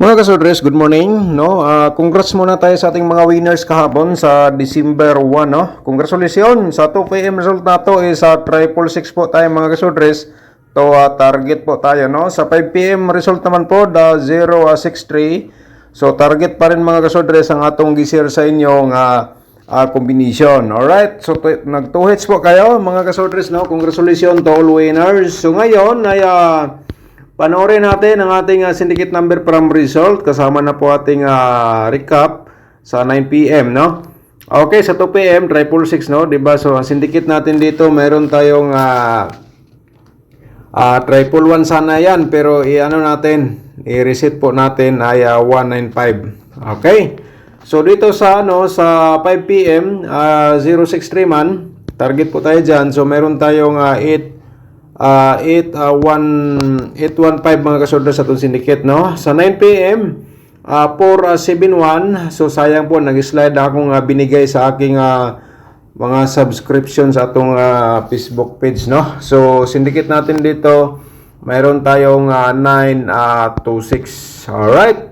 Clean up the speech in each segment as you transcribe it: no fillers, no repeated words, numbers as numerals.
Mga kasodres, good morning, no? Congrats muna tayo sa ating mga winners kahapon sa December 1, no? Congratulations sa 2 PM result na to sa 666 po tayo mga kasodres. To target po tayo, no? Sa 5 PM result naman po, 063. So target pa rin mga kasodres ang atong gisir sa inyong combination. Alright, so nag 2 hits po kayo mga kasodres, no? Congratulations to all winners. So ngayon ay panoorin natin ang ating syndicate number from result. Kasama na po ating recap sa 9 PM, no? Okay, sa 2 PM, 666, no? Diba? So, ang syndicate natin dito, meron tayong 111 sana yan. Pero, i-ano natin, i-reset po natin ay 195. Okay? So, dito sa, sa 5 PM, 063 man, target po tayo dyan. So, meron tayong 815 mga kasodres sa itong syndicate, no? Sa 9 PM, 471. So, sayang po, nag-slide akong binigay sa aking mga subscription sa itong Facebook page, no? So, syndicate natin dito, mayroon tayong 926. Alright.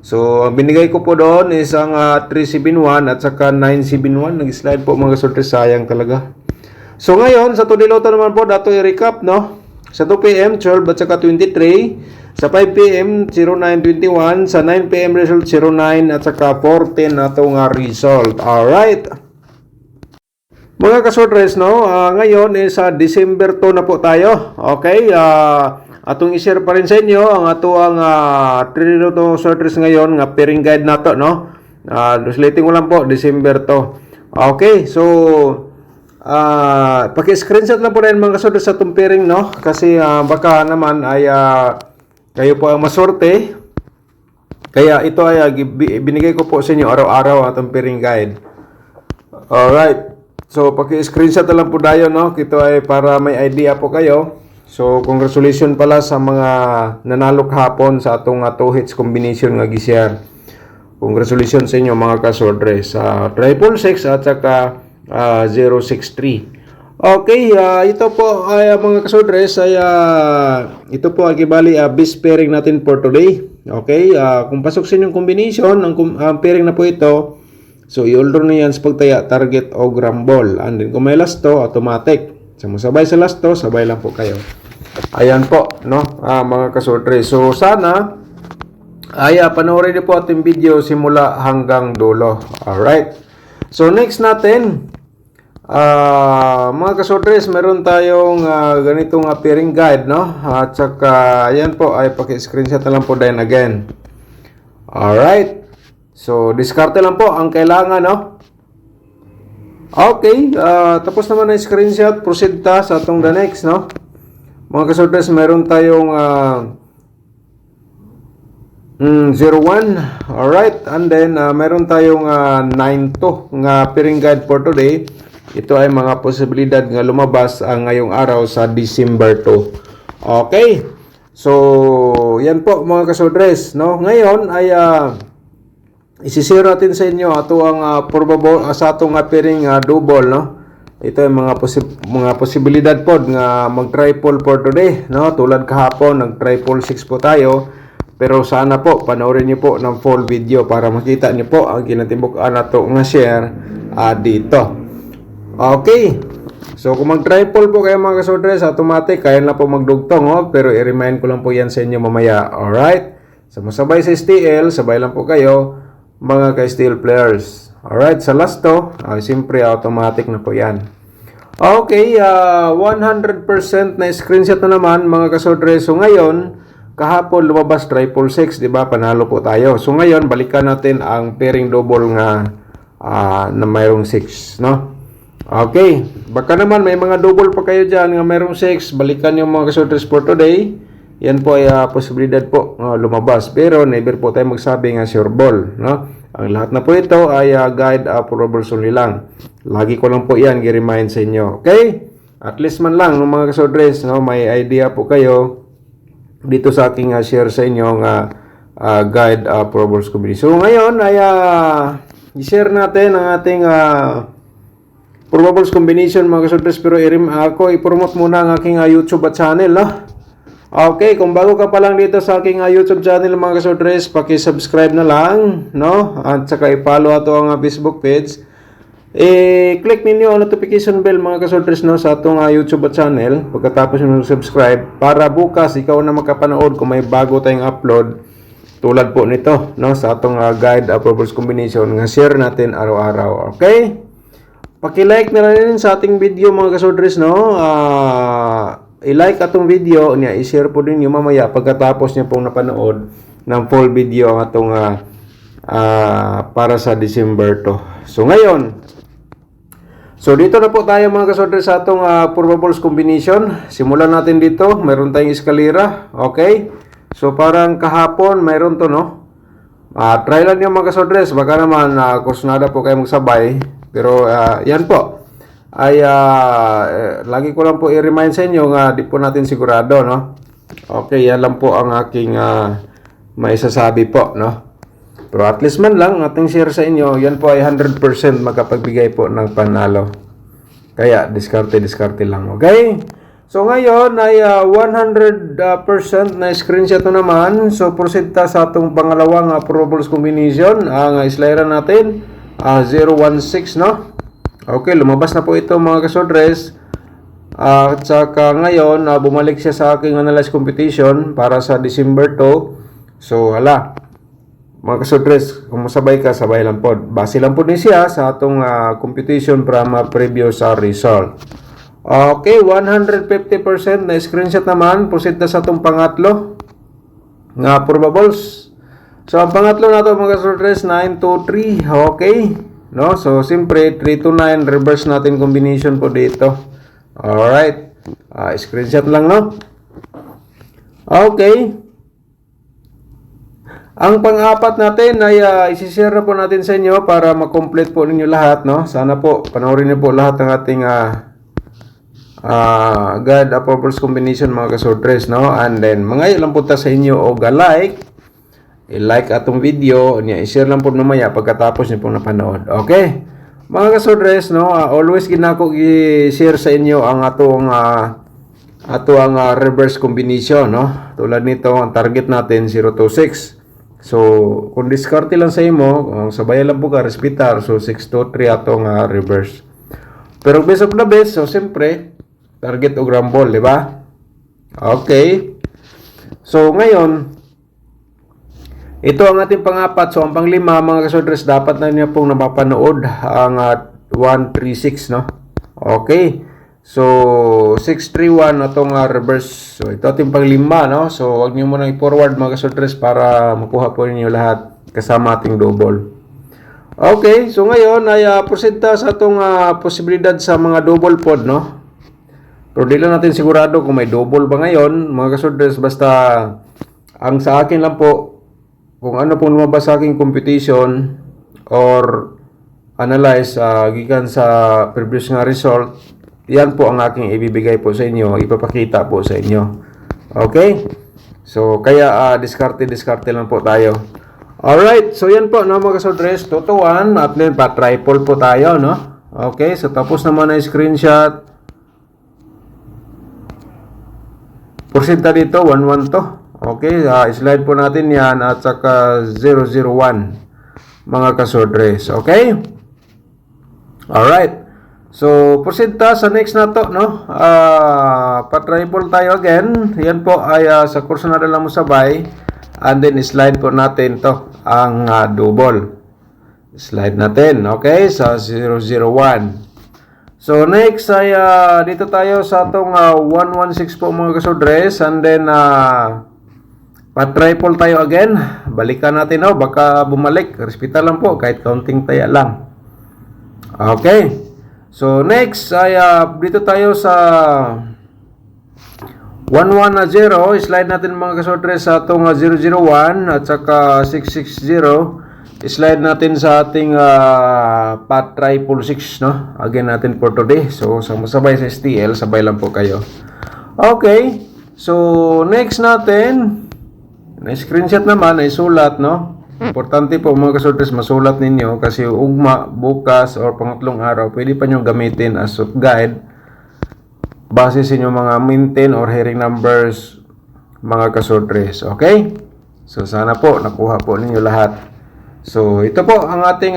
So, ang binigay ko po doon is ang 371 at saka 971. Nag-slide po mga kasodres, sayang talaga. So ngayon, sa Tudiloto naman po, dato i-recap, no? Sa 2 PM, 12 at saka 23. Sa 5 PM, 0921. Sa 9 PM result, 09 at saka 14 na itong result. Alright. Mga kasodres, no? Ngayon is December 2 na po tayo. Okay? Atong i-share pa rin sa inyo ang atuang Tudiloto sorters ngayon, nga pairing guide na to, no? Translating ko lang po, December 2. Okay, so paki-screenshot lang po rin mga kasodres sa itong pairing, no? Kasi baka naman ay kayo po ang masorte. Kaya ito ay binigay ko po sa inyo araw-araw atong pairing guide. Alright. So paki-screenshot lang po tayo, no? Ito ay para may idea po kayo. So congratulations pala sa mga nanalo kahapon sa atong 2 hits combination nga gi-share. Congratulations sa inyo mga kasodres. 666 at saka 063. Okay, ito po ay mga kasodres ay ito po ay kibali best pairing natin for today. Okay, kung pasok sa inyong combination, ang pairing na po ito, so i-order nyo yan sa pagtaya, target o gramball. And then kung may last to, automatic. So masabay sa last to, sabay lang po kayo. Ayan po, no? Mga kasodres. So sana ay panoorin niyo po ating video simula hanggang dulo. Alright. So next natin, mga kasodres, meron tayong ganitong pairing guide, no? At saka, ayan po, ay paki-screenshot na lang po din again. Alright. So, diskarte lang po ang kailangan, no? Okay, tapos naman na screenshot, proceed ta sa atong the next, no? Mga kasodres, meron tayong 01. Alright, and then meron tayong 92 nga pairing guide for today. Ito ay mga posibilidad nga lumabas ngayong araw sa December 2. Okay. So, yan po mga kasodres, no? Ngayon ay isisira natin sa inyo ato ang probable sa atong pairing double, no? Ito ay mga posibilidad po nga mag-triple for today, no? Tulad kahapon, nag-triple 6 po tayo. Pero sana po panoorin niyo po ng full video para makita niyo po ang kinatibuk-an nato nga share dito. Okay. So, kung mag-triple po kayo mga kasodres, automatic, kaya na po magdugtong, oh. Pero i-remind ko lang po yan sa inyo mamaya. Alright? So, masabay sa STL, sabay lang po kayo, mga ka-STL players. Alright? Sa last to, siyempre, automatic na po yan. Okay. 100% na screenshot na naman, mga kasodres. So, ngayon, kahapon lumabas 666, diba? Panalo po tayo. So, ngayon, balikan natin ang pairing double nga na mayroong 6, no? Okay, baka naman may mga double pa kayo dyan nga mayroong 6, balikan yung mga kasodres for today. Yan po ay posibilidad po lumabas. Pero never po tayo magsabi nga sure ball, no? Ang lahat na po ito ay guide probables only lang. Lagi ko lang po yan i-remind sa inyo. Okay? At least man lang ng mga kasodres, no, may idea po kayo dito sa aking share sa inyo nga guide probables combination. So ngayon ay i-share natin ang ating probables combination mga kasodres, pero ako i-promote muna ang aking YouTube channel, no? Okay, kung bago ka pa lang dito sa aking YouTube channel mga kasodres, paki-subscribe na lang, no? At saka i-follow ato ang Facebook page. Click ninyo ang notification bell mga kasodres, no, sa atong YouTube channel pagkatapos nyo subscribe para bukas ikaw na makapanood kung may bago tayong upload tulad po nito, no, sa atong guide approvals combination nga share natin araw-araw. Okay? Paki-like na rin sa ating video mga kasodres, no? I-like atong video niya, i-share po din niyo mamaya pagkatapos niya pong napanood ng full video ang atong para sa December to. So ngayon, dito na po tayo mga kasodres sa atong probables combination. Simulan natin dito, mayroon tayong eskalera, okay? So parang kahapon mayroon to, no? Try lang niyo mga kasodres, baka naman kusnada po kayo magsabay, pero yan po ay lagi ko lang po i-remind sa inyo nga di po natin sigurado, no? Okay, yan lang po ang aking maisasabi po, no? Pero at least man lang ating share sa inyo, yan po ay 100% makapagbigay po ng panalo. Kaya diskarte lang, okay? So ngayon ay 100% na screenshot na naman. So proceed ta sa atong pangalawang probables combination. Ang islera natin 016, no? Okay, lumabas na po ito mga kasodres. At saka ngayon, bumalik siya sa aking analyze competition para sa December 2. So, hala. Mga kasodres, kung masabay ka, sabay lang po. Base lang po din siya sa atong competition para ma-preview sa result. Okay, 150% na screenshot naman. Proceed na sa atong pangatlo nga probables. So, ang pangatlo na ito mga kasodres, 923. Okay. No, so siyempre 3 to 9 reverse natin combination po dito. Alright, screenshot lang, no? Okay. Ang pang-apat natin ay isi-share na po natin sa inyo para ma-complete po ninyo lahat, no? Sana po panoorin niyo po lahat ng ating guide approvals combination mga kasodres, no? And then mga lang po ta sa inyo o like, i-like atong video niya, i-share lang po mamaya pagkatapos niyo pong napanood. Okay? Mga kasodres, no, always ginako i-share sa inyo ang atong reverse combination, no? Tulad nito, ang target natin 026. So, kung diskarte lang sa imo, sabayan lang po ka respitar. So, 623 atong reverse. Pero best of the best, so siyempre, target o grambol, di ba? Okay. So, ngayon, ito ang ating pangapat. So, ang panglima, mga kasodres, dapat na niya pong napapanood ang 136, no? Okay. So, 631 itong reverse. So, ito ating panglima, no? So, huwag niyo muna i-forward, mga kasodres, para makuha po niyo lahat kasama ating double. Okay. So, ngayon ay proceed ta sa itong posibilidad sa mga double pod, no? Pero di lang natin sigurado kung may double ba ngayon, mga kasodres. Basta, ang sa akin lang po, kung ano pong lumabas sa aking competition or analyze gikan sa previous nga result, yan po ang aking ibibigay po sa inyo, ipapakita po sa inyo. Okay? So, kaya diskarte lang po tayo. Alright, so yan po, no, mga kasodres, tutuan at then pa-triple po tayo, no? Okay, so tapos naman na screenshot. Proceed ta dito, 112 to. Okay, slide po natin yan at saka 001 mga kasodres. Okay? Alright. So, proceed ta sa next na to, no? Pa-triple tayo again. Yan po ay sa kurso na lang mo sabay. And then, slide po natin to ang double. Slide natin. Okay? Sa 001. So, next ay dito tayo sa itong 116 po mga kasodres. And then, pa-triple tayo again. Balikan natin, no? Baka bumalik. Respeta lang po. Kahit counting taya lang. Okay. So, next ay dito tayo sa 110. Slide natin mga kasodres sa itong 001 at saka 660. Slide natin sa ating pa-triple 6, no? Again natin for today. So, sabay sa STL. Sabay lang po kayo. Okay. So, next natin. Na-screenshot naman ay sulat, no? Importante po mga kasodres, masulat ninyo kasi ugma, bukas, or pangatlong araw, pwede pa nyo gamitin as guide base sa inyong mga maintain or hearing numbers mga kasodres. Okay? So, sana po nakuha po ninyo lahat. So, ito po ang ating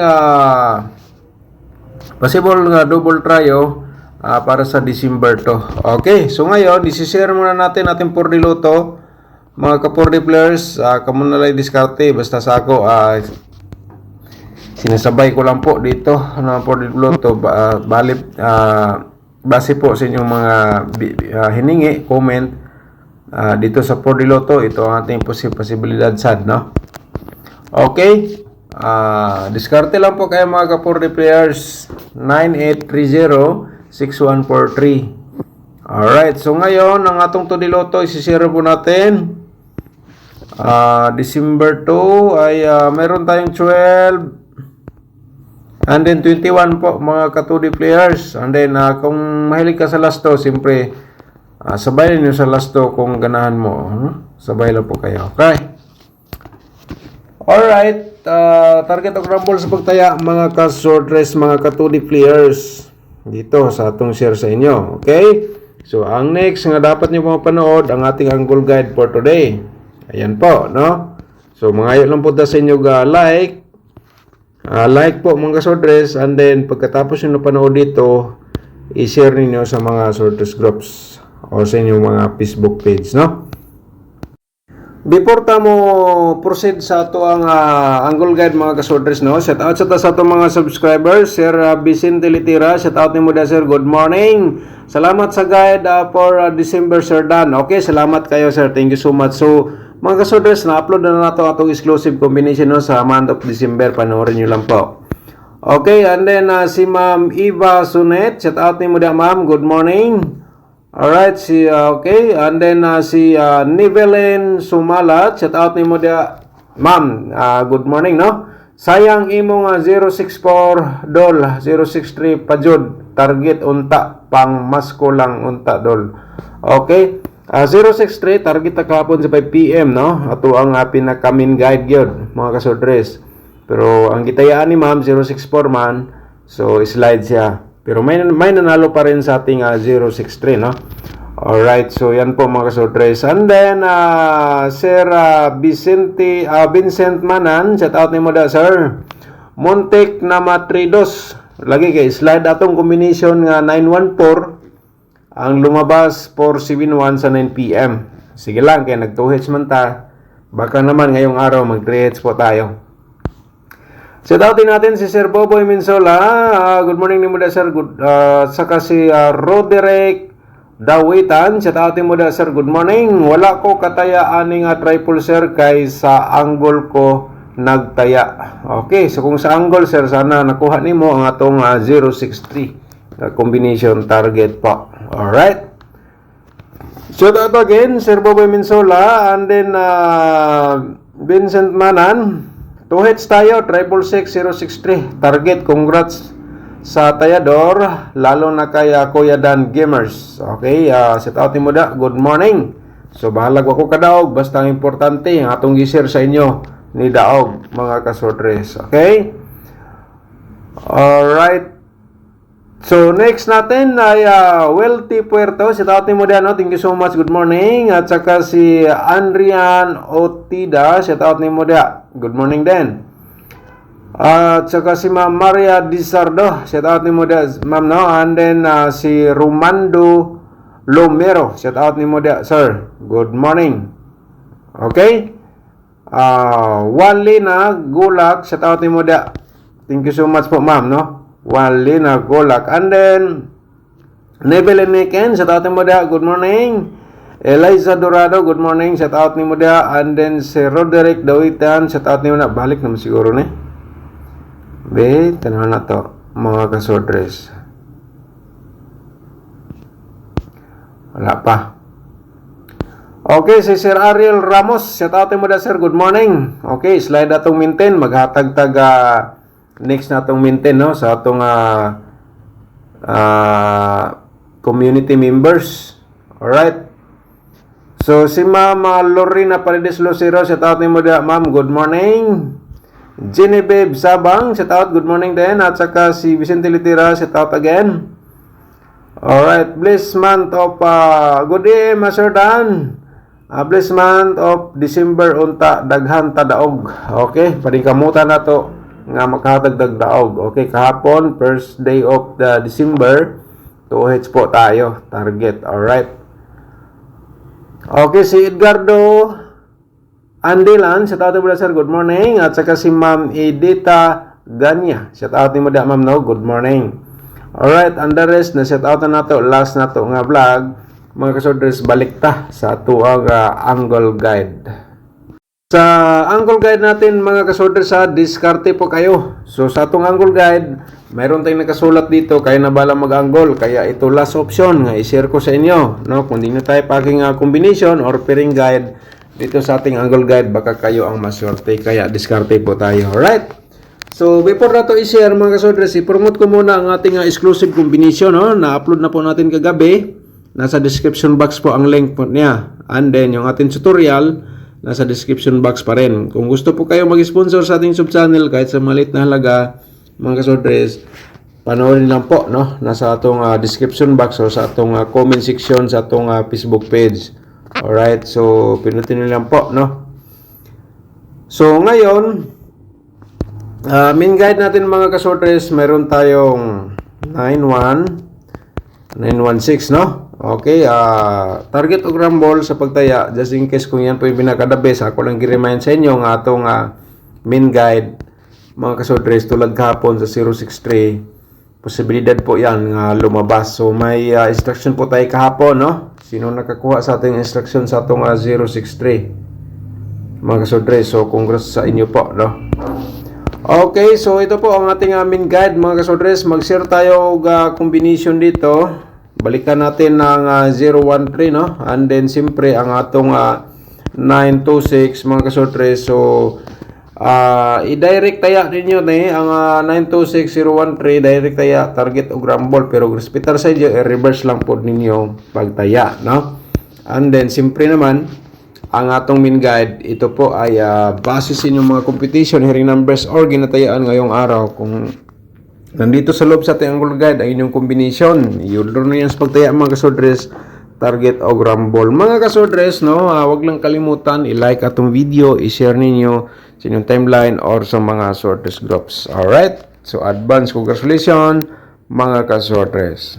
possible nga double tryo para sa December to. Okay, so ngayon, isi-share muna natin ating 4D Loto. Mga ka-4D players, kamo na lang diskarte. Basta sa ako, sinasabay ko lang po dito ng 4D Loto. Base po sa inyong mga hiningi, comment dito sa 4D Loto. Ito ang ating posibilidad sad, no? Okay. Diskarte lang po kayo mga ka-4D players. 9830-6143. Alright, so ngayon ang atong 2D Loto isi-share po natin. December 2 ay meron tayong 12 and then 21 po mga ka-2D players. And then kung mahilig ka sa last 2, siyempre sabay niyo sa last 2 kung ganahan mo. Sabay lang po kayo. Okay. Alright. Target of rumble sa pagtaya mga ka-sortress, mga ka-2D players dito sa atong share sa inyo. Okay? So, ang next nga dapat nyo mapanood ang ating angle guide for today. Ayan po, no? So, mga lang po sa inyo like po mga ka-sortress, and then pagkatapos nyo napanood dito, i-share niyo sa mga sortress groups o sa inyong mga Facebook page, no? Before ta mo proceed sa ato ang angle guide mga kasorders, no? Shout out sa ato mga subscribers, Sir Vicente Litira, shout out nimo da sir, good morning. Salamat sa guide for December, Sir Dan. Okay, salamat kayo sir, thank you so much. So mga kasorders, na-upload na nato atong exclusive combination, no, sa month of December, panoorin nyo lang po. Okay, and then si Ma'am Eva Sunet, shout out nimo da ma'am, good morning. Alright, okay, and then si Nivelin Sumalat, shout out nimo dia ma'am, good morning, no? Sayang imong 064 dol, 063 pajud, target unta, pang masko lang unta dol. Okay, 063, target ta kahapon sa 5 PM, no? Ato ang pinaka-main guide gyud, mga kasodres. Pero ang gitayaan ni ma'am, 064 man, so slide siya. Pero may nanalo pa rin sa ating 063, no? Alright, so yan po mga kasodres. And then, Sir Vincent Manan, shout out ni mo da, sir. Montek na matridos. Lagi kay slide atong combination nga 914. Ang lumabas 471 sa 9 PM. Sige lang, kaya nag-2H man ta. Baka naman ngayong araw mag-3H po tayo. Shout outin natin si Sir Boboy Minsola. Good morning ni mo da sir. Saka si Roderick Dawitan. Shout outin mo da sir. Good morning. Wala ko kataya ani nga triple sir kay sa angle ko nagtaya. Okay, so kung sa angle sir, sana nakuha nimo ang atong 063 combination target po. Alright. Shout out again Sir Boboy Minsola, and then Vincent Manan. 2 hits tayo, 666-063. Target, congrats sa Tayador, lalo na kay Kuya Dan Gamers. Okay, set out mo da, good morning. So, bahalag ako kadaog, basta ang importante, ang atong gi-share sa inyo ni Daog, mga kasortres. Okay? Alright. So, next natin ay Wealthy Puerto. Set out mo da, no? Thank you so much, good morning. At saka si Andrian Otida, set out mo da. Good morning din. At saka si Ma'am Maria Disardo, shout out ni mo da, ma'am, no? And then si Romando Lomero, shout out ni mo da, sir. Good morning. Okay? Walina Gulak, shout out ni mo da. Thank you so much po, ma'am, no? Walina Gulak. And then Nebel Meken, shout out ni mo da. Good morning. Eliza Dorado, good morning. Shout out ni mo da. And then si Roderick Dawitan, shout out ni mo na. Balik naman siguro ni. Tanaw na to, mga kasodres. Wala pa. Okay, si Sir Ariel Ramos, shout out mo da, sir. Good morning. Okay, slide atong maintain. Maghatag taga next na atong maintain, no? Sa atong community members. Alright. So, si Ma'am Lorena Paredes Lucero, shout out mo da, ma'am. Good morning. Genevieve Sabang, shout out, good morning din. At saka si Vicente Litira, shout out again. Alright, blessed month of good day, Master Dan. Blessed month of December unta daghan ta daog. Okay, paningkamutan nato nga makahatag daog. Okay, kahapon first day of the December 2H po tayo target. Alright. Okay, si Edgardo Andilan, shout out mo sir, good morning. At saka si Ma'am Edita Ganya, shout out mo da ma'am no, good morning. Alright, and the rest na shout out na nato last nato nga vlog. Mga kasodres, balik ta sa tuwag angle guide. Sa angle guide natin mga kasodres, sa diskarte po kayo. So sa atong angle guide, mayroon tayong nakasulat dito, kaya na bala mag-angle. Kaya ito last option nga i-share ko sa inyo. No? Kung di nyo tayo packing combination or pairing guide, dito sa ating angle guide, baka kayo ang maswerte. Kaya diskarte po tayo. Alright? So before na to i-share mga kasodres, i-promote ko muna ang ating exclusive combination. No? Na-upload na po natin kagabi. Nasa description box po ang link po niya. And then, yung ating tutorial, nasa description box pa rin. Kung gusto po kayo mag-sponsor sa ating sub-channel, kahit sa maliit na halaga, mga kasodres, panoorin lang po, no? Nasa atong description box o sa atong comment section sa atong Facebook page. Alright, so, pinutin nyo lang po, no? So, ngayon, main guide natin mga kasodres, meron tayong 916, no? Okay, target o rumble sa pagtaya, just in case kung yan po yung pinakadabes, ako lang gi-remind sa inyo nga atong main guide, mga kasodres, tulad kahapon sa 063, posibilidad po yan nga lumabas. So may instruction po tayo kahapon, no? Sino nakakuha sa ating instruction sa atong 063, mga kasodres? So congrats sa inyo po, no? Okay, so ito po ang ating main guide, mga kasodres. Mag-share tayo combination dito. Balikan natin ng 013, no? And then siyempre ang atong 926, mga kasodres. So i-direct taya ninyo ang 926013, direct taya target o rumble, pero repeater sa inyo i-reverse lang po ninyo pagtaya, no? And then siyempre naman ang atong main guide, ito po ay base sa inyong mga competition, hearing numbers or ginatayaan ngayong araw. Kung nandito sa loob sa ating angle guide ang inyong combination, yun na yan sa pagtaya mga kasodres, target o rumble. Mga kasodres, no, wag lang kalimutan i-like atong video, i-share ninyo sa inyong timeline or sa mga sortes groups. Alright, so advance congratulations mga kasodres.